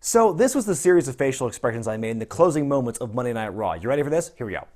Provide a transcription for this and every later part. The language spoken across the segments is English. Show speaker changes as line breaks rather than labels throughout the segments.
So this was the series of facial expressions I made in the closing moments of Monday Night Raw. You ready for this? Here we go.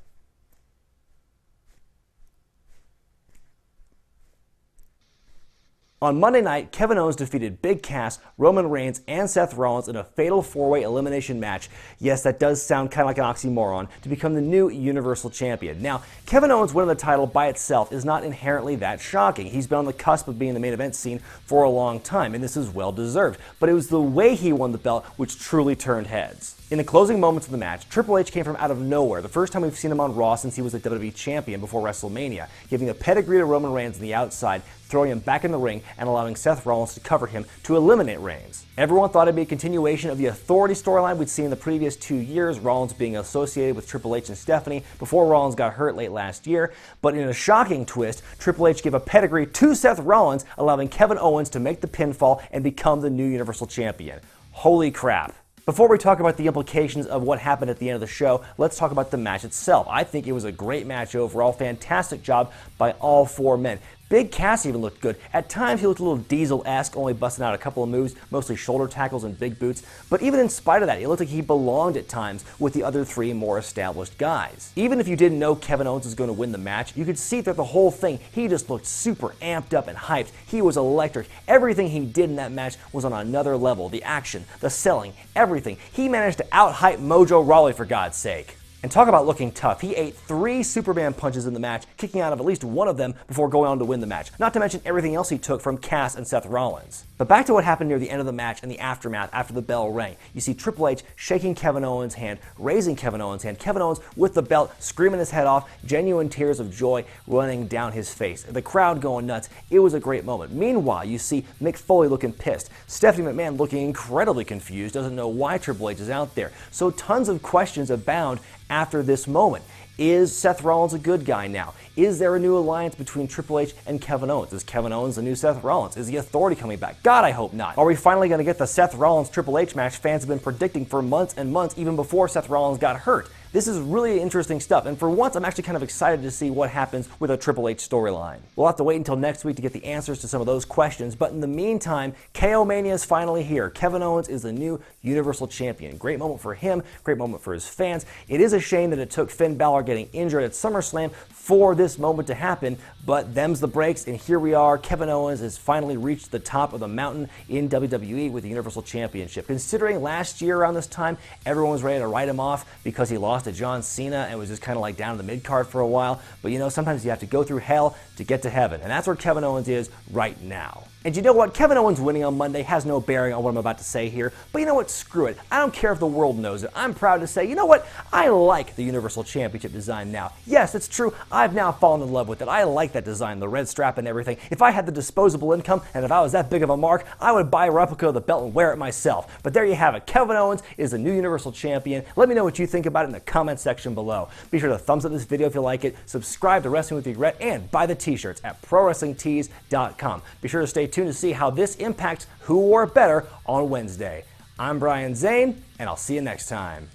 On Monday night, Kevin Owens defeated Big Cass, Roman Reigns, and Seth Rollins in a fatal four-way elimination match. Yes, that does sound kind of like an oxymoron, to become the new Universal Champion. Now, Kevin Owens winning the title by itself is not inherently that shocking. He's been on the cusp of being in the main event scene for a long time, and this is well-deserved. But it was the way he won the belt which truly turned heads. In the closing moments of the match, Triple H came from out of nowhere, the first time we've seen him on Raw since he was a WWE champion before WrestleMania, giving a pedigree to Roman Reigns on the outside, throwing him back in the ring, and allowing Seth Rollins to cover him to eliminate Reigns. Everyone thought it'd be a continuation of the authority storyline we'd seen in the previous 2 years, Rollins being associated with Triple H and Stephanie before Rollins got hurt late last year, but in a shocking twist, Triple H gave a pedigree to Seth Rollins, allowing Kevin Owens to make the pinfall and become the new Universal Champion. Holy crap. Before we talk about the implications of what happened at the end of the show, let's talk about the match itself. I think it was a great match overall. Fantastic job by all four men. Big Cass even looked good. At times, he looked a little Diesel-esque, only busting out a couple of moves, mostly shoulder tackles and big boots. But even in spite of that, it looked like he belonged at times with the other three more established guys. Even if you didn't know Kevin Owens was going to win the match, you could see throughout the whole thing, he just looked super amped up and hyped. He was electric. Everything he did in that match was on another level. The action, the selling, everything. He managed to out-hype Mojo Rawley, for God's sake. And talk about looking tough. He ate 3 Superman punches in the match, kicking out of at least one of them before going on to win the match. Not to mention everything else he took from Cass and Seth Rollins. But back to what happened near the end of the match and the aftermath after the bell rang. You see Triple H shaking Kevin Owens' hand, raising Kevin Owens' hand, Kevin Owens with the belt, screaming his head off, genuine tears of joy running down his face. The crowd going nuts. It was a great moment. Meanwhile, you see Mick Foley looking pissed. Stephanie McMahon looking incredibly confused, doesn't know why Triple H is out there. So tons of questions abound after this moment. Is Seth Rollins a good guy now? Is there a new alliance between Triple H and Kevin Owens? Is Kevin Owens the new Seth Rollins? Is the Authority coming back? God, I hope not. Are we finally going to get the Seth Rollins-Triple H match fans have been predicting for months and months, even before Seth Rollins got hurt? This is really interesting stuff, and for once, I'm actually kind of excited to see what happens with a Triple H storyline. We'll have to wait until next week to get the answers to some of those questions, but in the meantime, KO Mania is finally here. Kevin Owens is the new Universal Champion. Great moment for him, great moment for his fans. It is a shame that it took Finn Balor getting injured at SummerSlam for this moment to happen, but them's the breaks, and here we are. Kevin Owens has finally reached the top of the mountain in WWE with the Universal Championship. Considering last year around this time, everyone was ready to write him off because he lost to John Cena and was just kind of like down in the mid-card for a while. But you know, sometimes you have to go through hell to get to heaven, and that's where Kevin Owens is right now. And you know what? Kevin Owens winning on Monday has no bearing on what I'm about to say here, but you know what? Screw it. I don't care if the world knows it. I'm proud to say, you know what? I like the Universal Championship design now. Yes, it's true. I've now fallen in love with it. I like that design, the red strap and everything. If I had the disposable income and if I was that big of a mark, I would buy a replica of the belt and wear it myself. But there you have it. Kevin Owens is the new Universal Champion. Let me know what you think about it in the comment section below. Be sure to thumbs up this video if you like it, subscribe to Wrestling with Regret, and buy the t-shirts at ProWrestlingTees.com. Be sure to stay tuned to see how this impacts who wore it better on Wednesday. I'm Brian Zane, and I'll see you next time.